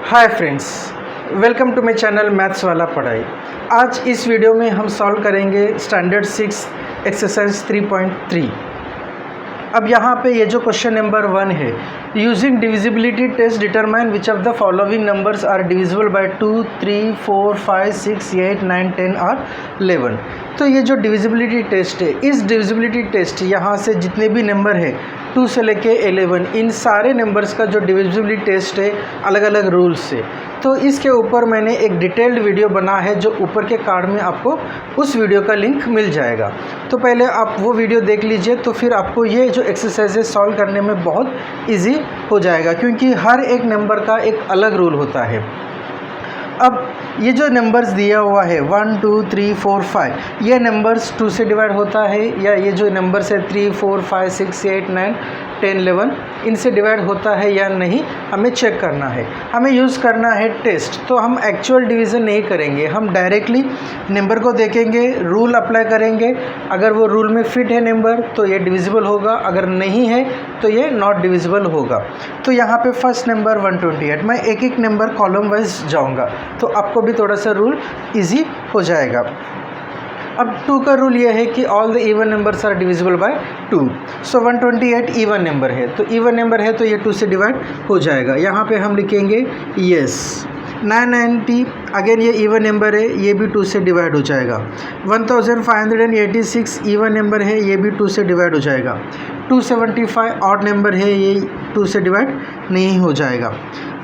Hi friends, welcome to my channel maths वाला पढ़ाई। आज इस वीडियो में हम सॉल्व करेंगे स्टैंडर्ड 6 एक्सरसाइज 3.3। अब यहाँ पे ये जो क्वेश्चन नंबर 1 है, using divisibility test determine which of the following numbers are divisible by 2, 3, 4, 5, 6, 8, 9, 10 और 11। तो ये जो डिविजिबिलिटी टेस्ट है, इस डिविजिबिलिटी टेस्ट यहाँ से जितने भी नंबर है 2 से लेके 11, इन सारे नंबर्स का जो डिविजिबिलिटी टेस्ट है अलग अलग रूल्स से, तो इसके ऊपर मैंने एक डिटेल्ड वीडियो बना है जो ऊपर के कार्ड में आपको उस वीडियो का लिंक मिल जाएगा। तो पहले आप वो वीडियो देख लीजिए, तो फिर आपको ये जो एक्सरसाइजेस सॉल्व करने में बहुत इजी हो जाएगा, क्योंकि हर एक नंबर का एक अलग रूल होता है। अब ये जो नंबर्स दिया हुआ है 1, 2, 3, 4, 5, ये नंबर्स 2 से डिवाइड होता है, या ये जो नंबर्स है 3, 4, 5, 6, 8, 9, 10, 11 इनसे डिवाइड होता है या नहीं, हमें चेक करना है। हमें यूज़ करना है टेस्ट। तो हम एक्चुअल डिवीज़न नहीं करेंगे, हम डायरेक्टली नंबर को देखेंगे, रूल अप्लाई करेंगे। अगर वो रूल में फिट है नंबर तो ये डिविजिबल होगा, अगर नहीं है तो ये नॉट डिविजिबल होगा। तो यहाँ पे फर्स्ट नंबर 128, मैं एक एक नंबर कॉलम वाइज जाऊँगा, तो आपको भी थोड़ा सा रूल ईजी हो जाएगा। अब 2 का रूल ये है कि all the even numbers are divisible by 2। So 128 even number है, तो इवन नंबर है तो ये 2 से डिवाइड हो जाएगा। यहाँ पे हम लिखेंगे यस। 990 अगेन ये इवन नंबर है, ये भी 2 से डिवाइड हो जाएगा। 1586 इवन नंबर है, ये भी 2 से डिवाइड हो जाएगा। 275 ऑड नंबर है, ये 2 से डिवाइड नहीं हो जाएगा।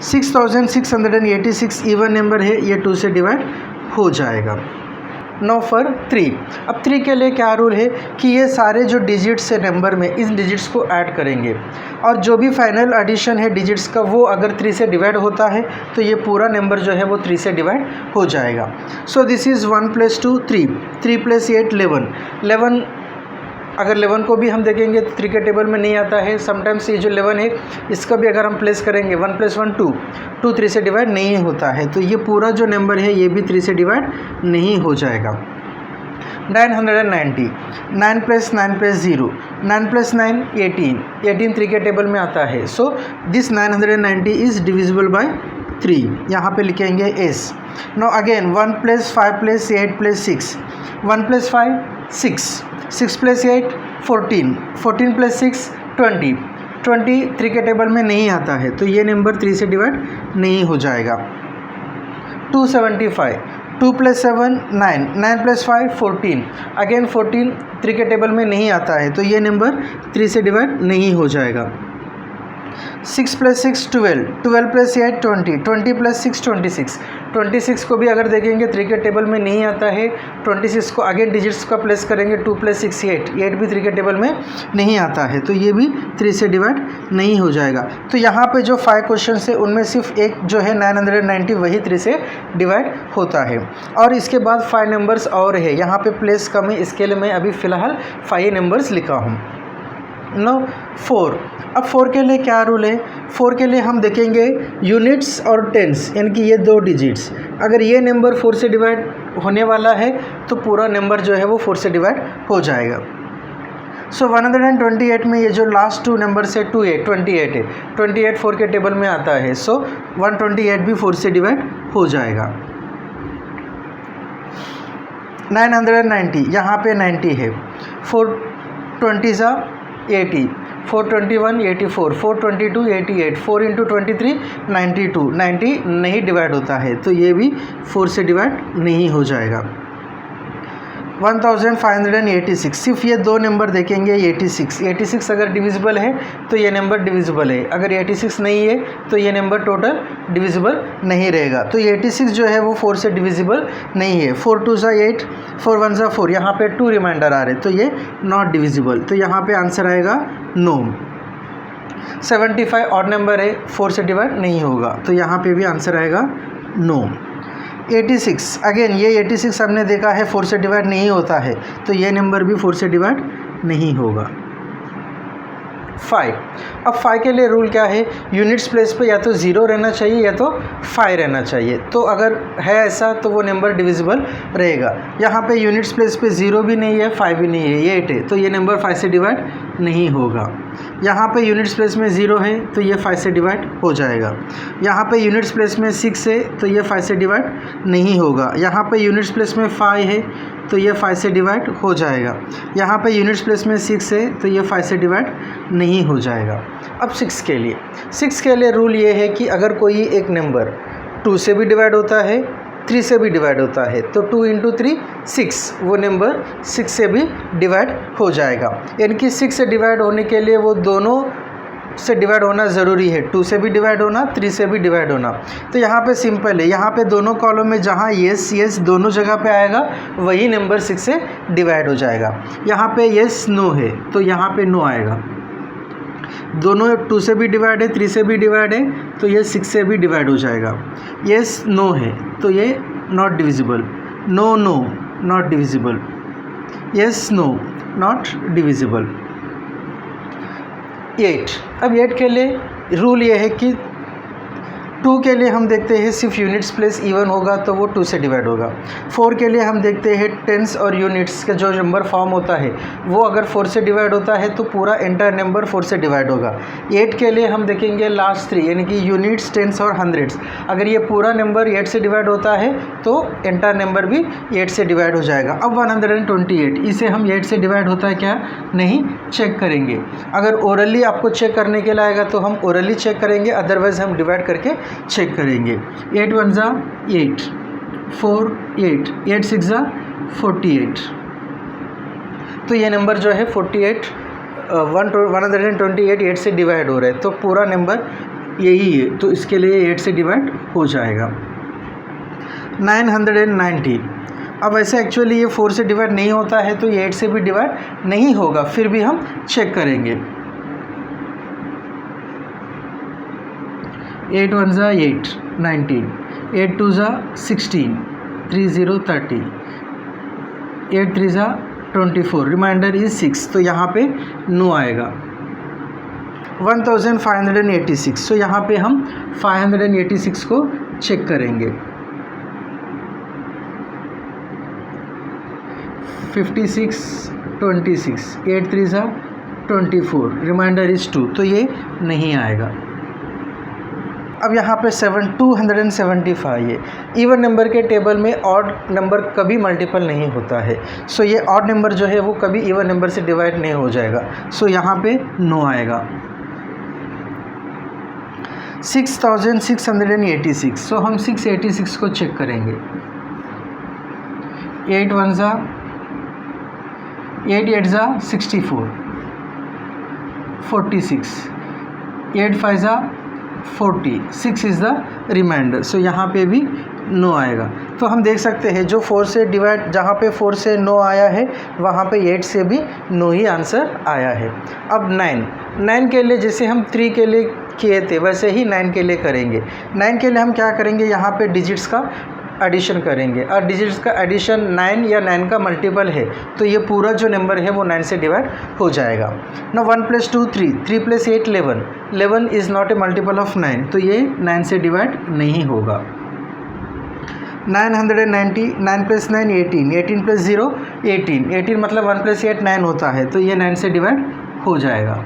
6686 इवन नंबर है, ये 2 से डिवाइड हो जाएगा। No for 3। अब 3 के लिए क्या रूल है कि ये सारे जो डिजिट्स है नंबर में, इस डिजिट्स को ऐड करेंगे, और जो भी फाइनल एडिशन है डिजिट्स का, वो अगर 3 से डिवाइड होता है तो ये पूरा नंबर जो है वो 3 से डिवाइड हो जाएगा। सो दिस इज़ 1 + 2 3, 3 + 8 11। अगर 11 को भी हम देखेंगे तो 3 के टेबल में नहीं आता है। समटाइम्स ये जो 11 है इसका भी अगर हम प्लेस करेंगे 1 + 1 2, 2 3 से डिवाइड नहीं होता है, तो ये पूरा जो नंबर है ये भी 3 से डिवाइड नहीं हो जाएगा। 990, 9 + 9 + 0, 9 + 9 18, 18 3 के टेबल में आता है। So this 990 is divisible by 3, यहाँ पे लिखेंगे एस। नो अगेन 1 + 5 + 8 + 6, 1 + 5 6, 6 + 8 14, 14 + 6 20, 20 3 के टेबल में नहीं आता है, तो ये नंबर 3 से डिवाइड नहीं हो जाएगा। 275, 2 + 7 9, 9 + 5 14, अगेन 14 3 के टेबल में नहीं आता है, तो ये नंबर 3 से डिवाइड नहीं हो जाएगा। 6 + 6 12, 12 + 8 20, 20 + 6 26, 26 को भी अगर देखेंगे 3 के टेबल में नहीं आता है। 26 को अगेन डिजिट्स का प्लेस करेंगे, 2 + 6 8, 8 भी 3 के टेबल में नहीं आता है, तो ये भी 3 से डिवाइड नहीं हो जाएगा। तो यहाँ पे जो 5 क्वेश्चन है उनमें सिर्फ एक जो है 990 वही 3 से डिवाइड होता है। और इसके बाद 5 नंबर्स और है, यहाँ पे प्लेस कम है, इसके लिए मैं अभी फ़िलहाल 5 नंबर्स लिखा हूँ। नो 4। अब 4 के लिए क्या रूल है? 4 के लिए हम देखेंगे यूनिट्स और टेंस, यानी कि ये 2 डिजिट्स। अगर ये नंबर 4 से डिवाइड होने वाला है तो पूरा नंबर जो है वो 4 से डिवाइड हो जाएगा। सो 128 में ये जो लास्ट 2 नंबर से 28 है, 28 4 के टेबल में आता है। सो 128 भी 4 से डिवाइड हो जाएगा। 990 यहाँ पे 90 है, 4 20 80, 421 84, 422 88, 4 × 23 92, 90 नहीं डिवाइड होता है, तो ये भी 4 से डिवाइड नहीं हो जाएगा। 1586, सिर्फ ये 2 नंबर देखेंगे। 86 अगर डिविजिबल है तो ये नंबर डिविजिबल है, अगर 86 नहीं है तो ये नंबर टोटल डिविजिबल नहीं रहेगा। तो 86 जो है वो 4 से डिविजिबल नहीं है। 4 2 8, 4 1 4, यहाँ पे 2 रिमाइंडर आ रहे, तो ये नॉट डिविजिबल, तो यहाँ पे आंसर आएगा नो। 75 ऑड नंबर है, 4 से डिवाइड नहीं होगा, तो यहाँ पे भी आंसर आएगा नो। 86 अगेन ये 86 हमने देखा है 4 से डिवाइड नहीं होता है, तो ये नंबर भी 4 से डिवाइड नहीं होगा। 5। अब 5 के लिए रूल क्या है? यूनिट्स प्लेस पे या तो 0 रहना चाहिए या तो 5 रहना चाहिए। तो अगर है ऐसा तो वो नंबर डिविजिबल रहेगा। यहाँ पे यूनिट्स प्लेस पे 0 भी नहीं है, 5 भी नहीं है, ये 8 है, तो ये नंबर 5 से डिवाइड नहीं होगा। यहाँ पे यूनिट्स प्लेस में 0 है तो ये 5 से डिवाइड हो जाएगा। यहाँ पे यूनिट्स प्लेस में 6 है तो ये 5 से डिवाइड नहीं होगा। यहाँ पे यूनिट्स प्लेस में 5 है तो ये 5 से डिवाइड हो जाएगा। यहाँ पे यूनिट्स प्लेस में 6 है तो ये 5 से डिवाइड नहीं हो जाएगा। अब 6 के लिए रूल ये है कि अगर कोई एक नंबर 2 से भी डिवाइड होता है, 3 से भी डिवाइड होता है, तो 2 इंटू 3 6, वो नंबर 6 से भी डिवाइड हो जाएगा। यानी कि 6 से डिवाइड होने के लिए वो दोनों से डिवाइड होना ज़रूरी है, 2 से भी डिवाइड होना, 3 से भी डिवाइड होना। तो यहाँ पे सिंपल है, यहाँ पे दोनों कॉलम में जहाँ येस दोनों जगह पे आएगा वही नंबर 6 से डिवाइड हो जाएगा। यहाँ पे येस नो है तो यहाँ पे नो आएगा। दोनों 2 से भी डिवाइड है, 3 से भी डिवाइड है तो ये 6 से भी डिवाइड हो जाएगा। येस नो है तो ये not divisible. No not divisible. Yes no not divisible. 8। अब 8 के लिए रूल ये है कि 2 के लिए हम देखते हैं सिर्फ यूनिट्स प्लेस इवन होगा तो वो 2 से डिवाइड होगा। 4 के लिए हम देखते हैं टेंस और यूनिट्स का जो नंबर फॉर्म होता है वो अगर 4 से डिवाइड होता है तो पूरा एंटायर नंबर 4 से डिवाइड होगा। 8 के लिए हम देखेंगे लास्ट 3 यानी कि यूनिट्स, टेंस और हंड्रेड्स। अगर ये पूरा नंबर 8 से डिवाइड होता है तो एंटायर नंबर भी 8 से डिवाइड हो जाएगा। अब 128, इसे हम 8 से डिवाइड होता है क्या नहीं चेक करेंगे। अगर ओरली आपको चेक करने के लिए आएगा तो हम ओरली चेक करेंगे, अदरवाइज हम डिवाइड करके चेक करेंगे। 8 1 जा 8, 4 8, 8 6 जा 48। तो ये नंबर जो है 48 128 8 से डिवाइड हो रहा है तो पूरा नंबर यही है, तो इसके लिए 8 से डिवाइड हो जाएगा। 990। अब ऐसे एक्चुअली ये 4 से डिवाइड नहीं होता है तो ये 8 से भी डिवाइड नहीं होगा, फिर भी हम चेक करेंगे। 8 1 जा 8 19, 8 2 जा 16, 3 0 30, 8 3 जा 24, रिमाइंडर इज 6, तो यहाँ पे नो आएगा। 1586, तो यहाँ पे हम 586 को चेक करेंगे। 56 26, 8 3 जा 24, रिमाइंडर इज 2, तो ये नहीं आएगा। अब यहाँ पे 275 है। इवन नंबर के टेबल में ऑड नंबर कभी मल्टीपल नहीं होता है, सो ये ऑड नंबर जो है वो कभी इवन नंबर से डिवाइड नहीं हो जाएगा, सो यहाँ पे नो आएगा। 6686, सो हम 686 को चेक करेंगे। 8 1 जा 8 8 जा 64, 46, 8 5 जा 40, 6 इज़ द रिमाइंडर, सो यहाँ पे भी नो आएगा। तो हम देख सकते हैं जो 4 से डिवाइड, जहाँ पे 4 से नो आया है वहाँ पे 8 से भी नो ही आंसर आया है। अब 9 के लिए जैसे हम 3 के लिए किए थे वैसे ही 9 के लिए करेंगे। 9 के लिए हम क्या करेंगे, यहाँ पे डिजिट्स का एडिशन करेंगे, और डिजिट्स का एडिशन 9 या 9 का मल्टीपल है तो ये पूरा जो नंबर है वो 9 से डिवाइड हो जाएगा। ना 1 + 2 3, 3 + 8 11, 11 is not a multiple of 9, तो ये 9 से डिवाइड नहीं होगा। 990, 9 + 9 18, 18 + 0 18, 18 मतलब 1 + 8 9 होता है, तो ये 9 से डिवाइड हो जाएगा।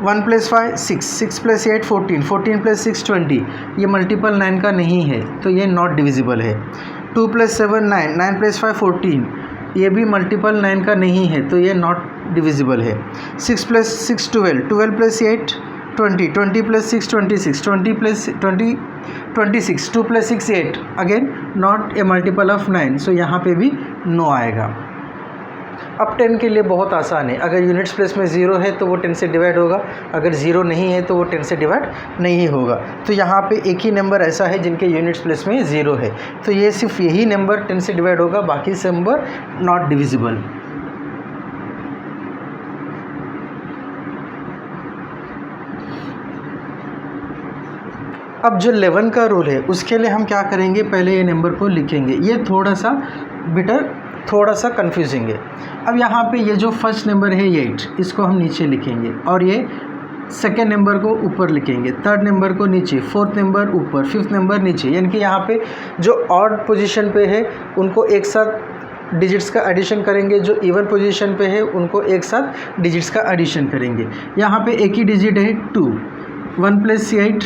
1 + 5 6, 6 + 8 14, 14 + 6 20, ये मल्टीपल 9 का नहीं है तो ये नॉट डिविजिबल है। 2 + 7 9, 9 + 5 14, ये भी मल्टीपल 9 का नहीं है तो ये नॉट डिविजिबल है। 6 + 6 12, 12 + 8 20, 20 + 6 26, 20 + 20 26, 2 + 6 8, again not a multiple of 9, सो यहाँ पे भी नो आएगा। अब 10 के लिए बहुत आसान है, अगर यूनिट्स प्लेस में 0 है तो वो 10 से डिवाइड होगा, अगर 0 नहीं है तो वो 10 से डिवाइड नहीं होगा। तो यहाँ पे एक ही नंबर ऐसा है जिनके यूनिट्स प्लेस में 0 है, तो ये सिर्फ यही नंबर 10 से डिवाइड होगा, बाकी से नंबर नॉट डिविजिबल। अब जो 11 का रूल है उसके लिए हम क्या करेंगे, पहले ये नंबर को लिखेंगे, ये थोड़ा सा कन्फ्यूजिंग है। अब यहाँ पे ये जो फर्स्ट नंबर है 8, इसको हम नीचे लिखेंगे, और ये सेकेंड नंबर को ऊपर लिखेंगे, थर्ड नंबर को नीचे, फोर्थ नंबर ऊपर, फिफ्थ नंबर नीचे, यानी कि यहाँ पे जो ऑड पोजीशन पे है उनको एक साथ डिजिट्स का एडिशन करेंगे, जो इवन पोजीशन पे है उनको एक साथ डिजिट्स का एडिशन करेंगे। यहाँ पे एक ही डिजिट है 2, 1 + 8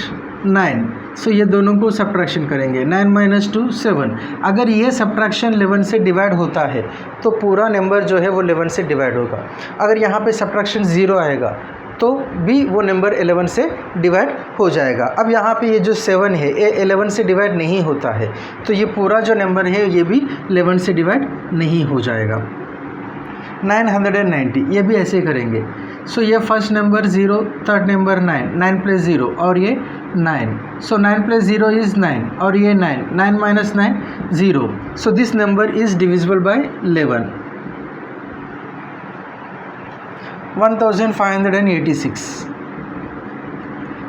9, सो ये दोनों को सब्ट्रैक्शन करेंगे। 9 - 2 7। अगर ये सब्ट्रैक्शन 11 से डिवाइड होता है तो पूरा नंबर जो है वो 11 से डिवाइड होगा। अगर यहाँ पे सब्ट्रैक्शन 0 आएगा तो भी वो नंबर 11 से डिवाइड हो जाएगा। अब यहाँ पे ये जो 7 है ये 11 से डिवाइड नहीं होता है, तो ये पूरा जो नंबर है ये भी 11 से डिवाइड नहीं हो जाएगा। 990, ये भी ऐसे करेंगे। सो ये फर्स्ट नंबर 0, थर्ड नंबर 9, 9 + 0 और ये 9, सो 9 + 0 इज़ 9 और ये 9, 9 - 9 0, so this number is divisible by 11। 1586,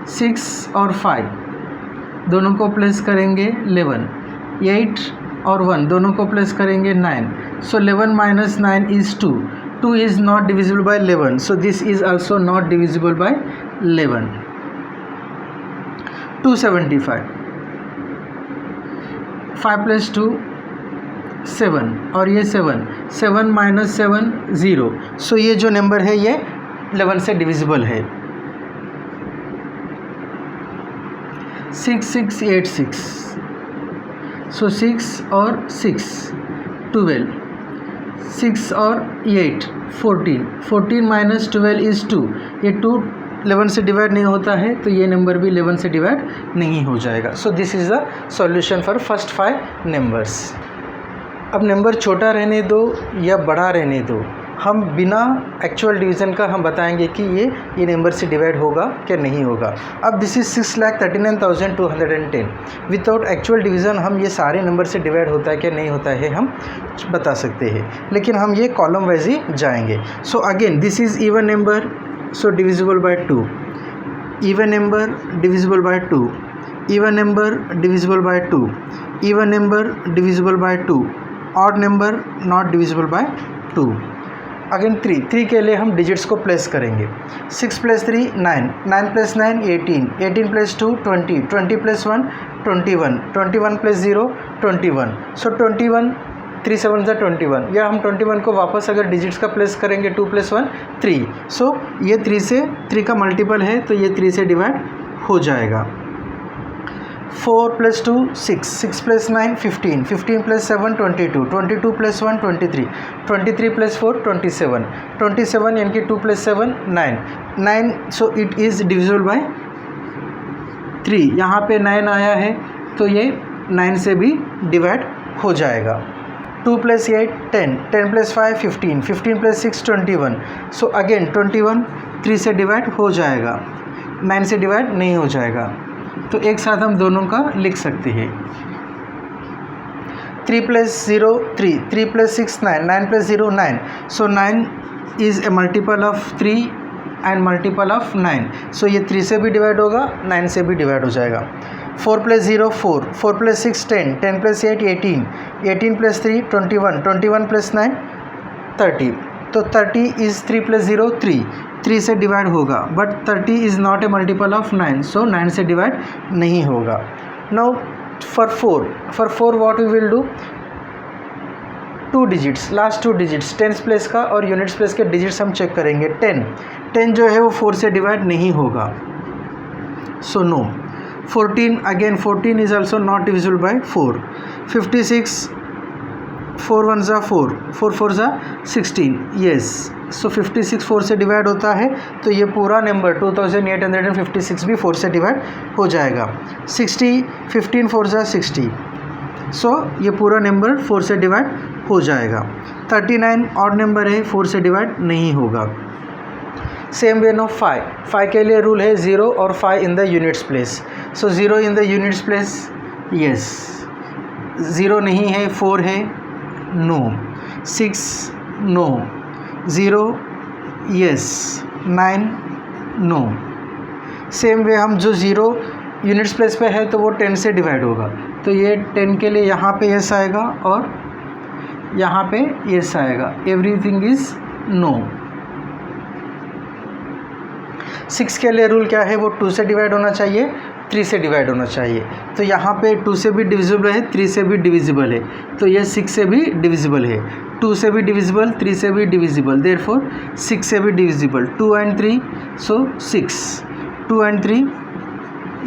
6 और 5 दोनों को प्लस करेंगे 11, 8 और 1 दोनों को प्लस करेंगे 9, सो 11 - 9 is 2, 2 is not divisible bye 11, so this is also not divisible bye 11। 275, 5 + 2 7 और ये 7, 7 - 7 0, सो ये जो नंबर है ये 11 से डिविजिबल है। 6686, सो 6 और 6 12, 6 और 8 14, 14 - 12 इज़ 2, ये 2 11 से डिवाइड नहीं होता है तो ये नंबर भी 11 से डिवाइड नहीं हो जाएगा। सो this is the solution for first 5 numbers. अब नंबर छोटा रहने दो या बड़ा रहने दो, हम बिना एक्चुअल डिवीज़न का हम बताएंगे कि ये नंबर से डिवाइड होगा क्या नहीं होगा। अब this is 6,39,210, without actual division हम ये सारे नंबर से डिवाइड होता है क्या नहीं होता है हम बता सकते हैं, लेकिन हम ये कॉलम वाइज ही जाएंगे। So again this is even number, so divisible by 2, even number divisible by 2, even number divisible by 2, even number divisible by 2, odd number not divisible by 2। Again 3 के लिए हम डिजिट्स को प्लेस करेंगे। 6 + 3 9, 9 + 9 18, 18 + 2 20, 20 + 1 21, 21 + 0 21, सो 21 3 7 21, या हम 21 को वापस अगर डिजिट्स का प्लेस करेंगे 2 + 1 3, सो ये 3 का मल्टीपल है तो ये 3 से डिवाइड हो जाएगा। 4 + 2 6, 6 + 9 15, 15 + 7 22, 22 + 1 23, 23 + 4 27, 27 यानी कि 2 + 7 9, 9, so it is divisible by 3। यहाँ पे 9 आया है तो ये 9 से भी डिवाइड हो जाएगा। 2 + 8 10, 10 + 5 15, 15 + 6 21, सो अगेन 21 3 से डिवाइड हो जाएगा, 9 से डिवाइड नहीं हो जाएगा, तो एक साथ हम दोनों का लिख सकते हैं। 3 + 0 3, 3 + 6 9, 9 + 0 9, so 9 is a multiple of 3 and multiple of 9, सो ये 3 से भी डिवाइड होगा, 9 से भी डिवाइड हो जाएगा। 4 + 0 4, 4 + 6 10, 10 + 8 18, 18 + 3 21, 21 + 9 30, तो 30 इज़ 3 + 0 3, 3 से डिवाइड होगा, but 30 is not a multiple of 9, so 9 से डिवाइड नहीं होगा। Now for 4 what we will do, 2 digits, last 2 digits tens place का और यूनिट्स प्लेस के डिजिट्स हम चेक करेंगे। 10 जो है वो 4 से डिवाइड नहीं होगा, so no. 14 again 14 is also not divisible by 4। 56 4 1 ज़ा 4, 4 4 ज़ा 16, येस, सो 56 4 से डिवाइड होता है तो ये पूरा नंबर 2856 भी 4 से डिवाइड हो जाएगा। 60 15 4 ज़ा 60, सो ये पूरा नंबर 4 से डिवाइड हो जाएगा। 39 ऑड नंबर है, 4 से डिवाइड नहीं होगा। सेम वे नो 5 के लिए रूल है 0 और 5 in the units place, so 0 in the units place, yes, 0 नहीं है 4 है, no, 6 no, 0 yes, 9 no. Same way हम जो 0 यूनिट्स प्लेस पे है तो वो 10 से डिवाइड होगा, तो ये 10 के लिए यहाँ पे यस आएगा और यहाँ पे यस आएगा, एवरीथिंग इज़ नो। 6 के लिए रूल क्या है, वो 2 से डिवाइड होना चाहिए, 3 से डिवाइड होना चाहिए। तो यहाँ पे 2 से भी डिविजिबल है, 3 से भी डिविजिबल है, तो ये 6 से भी डिविजिबल है। 2 से भी डिविजिबल, 3 से भी डिविजिबल, देयरफॉर 6 से भी divisible. 2 and 3 so 6, 2 and 3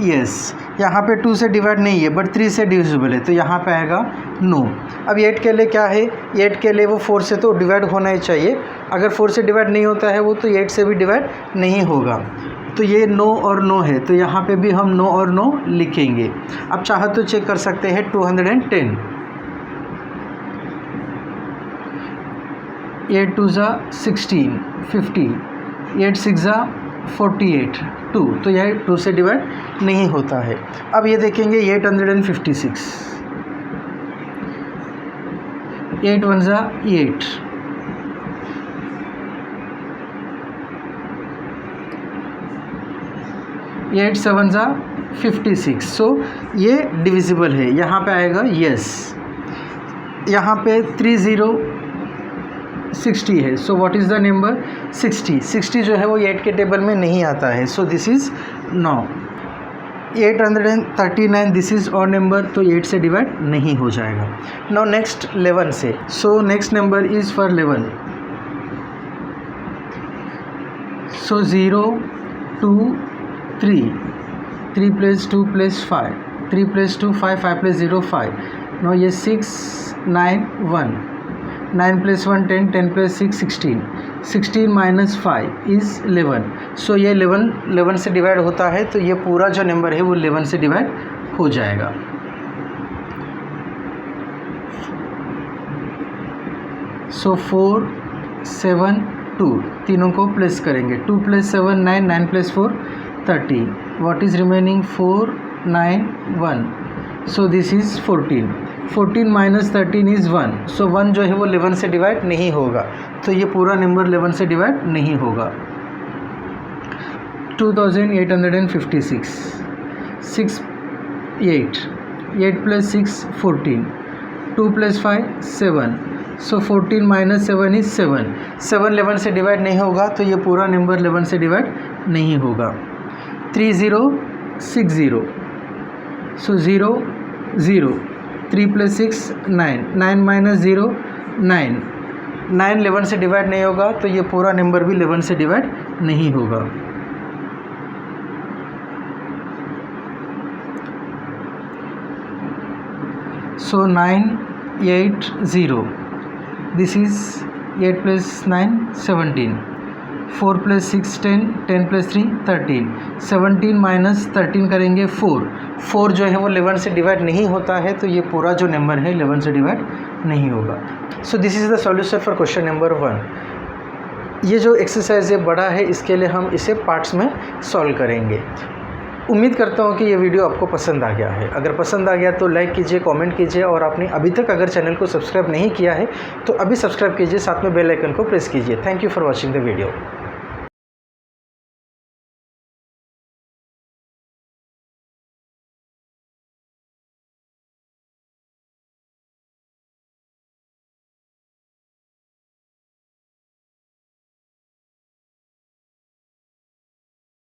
yes. यहाँ पे 2 से डिवाइड नहीं है बट 3 से डिविजिबल है, तो यहाँ पे आएगा नो। अब 8 के लिए क्या है, 8 के लिए वो 4 से तो डिवाइड होना ही चाहिए। अगर 4 से डिवाइड नहीं होता है वो तो 8 से भी डिवाइड नहीं होगा। तो ये नो और नो है, तो यहाँ पे भी हम नो और नो लिखेंगे। अब चाहे तो चेक कर सकते हैं 210, 8 2 ज़ा 16, 50, 8 6 ज़ा 48, 2, तो यह 2 से डिवाइड नहीं होता है। अब ये देखेंगे 856, 8 1 ज़ा 8, 8 7 ज़ा 56, सो ये डिविजिबल है, यहाँ पे आएगा यस। यहाँ पे 30 60 है, so what is the number 60। 60 जो है वो 8 के टेबल में नहीं आता है, so this is no. 839 this is और नंबर, तो 8 से डिवाइड नहीं हो जाएगा। नाउ नेक्स्ट 11 से, so next number is for 11, so 0 2 3, 3 + 2 + 5, 3 + 2 5, 5 + 0 5, no ये 6 9 1, 9 + 1 10, 10 + 6 16, 16 - 5 इज़ 11। सो ये 11 से डिवाइड होता है, तो ये पूरा जो नंबर है वो 11 से डिवाइड हो जाएगा। सो 4 7 2, तीनों को प्लस करेंगे, 2 + 7 9, 9 + 4 30, what is remaining 4 9 1, so this is 14। 14 - 13 is 1, सो 1 जो है वो 11 से डिवाइड नहीं होगा, तो ये पूरा नंबर 11 से डिवाइड नहीं होगा। 2856, 6 8, 8 + 6 14, 2 + 5 7, सो 14 - 7 इज़ 7, 7 11 से डिवाइड नहीं होगा, तो ये पूरा नंबर 11 से डिवाइड नहीं होगा। 3060, सो 0 0, 3 + 6 9, 9 - 0 9, 9 11 से डिवाइड नहीं होगा, तो ये पूरा नंबर भी 11 से डिवाइड नहीं होगा। सो 980, दिस इज़ 8 + 9 17, 4 + 6 10, 10 + 3 13, 17 - 13 करेंगे 4, 4 जो है वो 11 से डिवाइड नहीं होता है, तो ये पूरा जो नंबर है 11 से डिवाइड नहीं होगा। सो this is the solution for question number 1। ये जो एक्सरसाइज है बड़ा है, इसके लिए हम इसे पार्ट्स में सॉल्व करेंगे। उम्मीद करता हूँ कि ये वीडियो आपको पसंद आ गया है। अगर पसंद आ गया तो लाइक कीजिए, कमेंट कीजिए, और आपने अभी तक अगर चैनल को सब्सक्राइब नहीं किया है तो अभी सब्सक्राइब कीजिए, साथ में बेल आइकन को प्रेस कीजिए। Thank you for watching the video.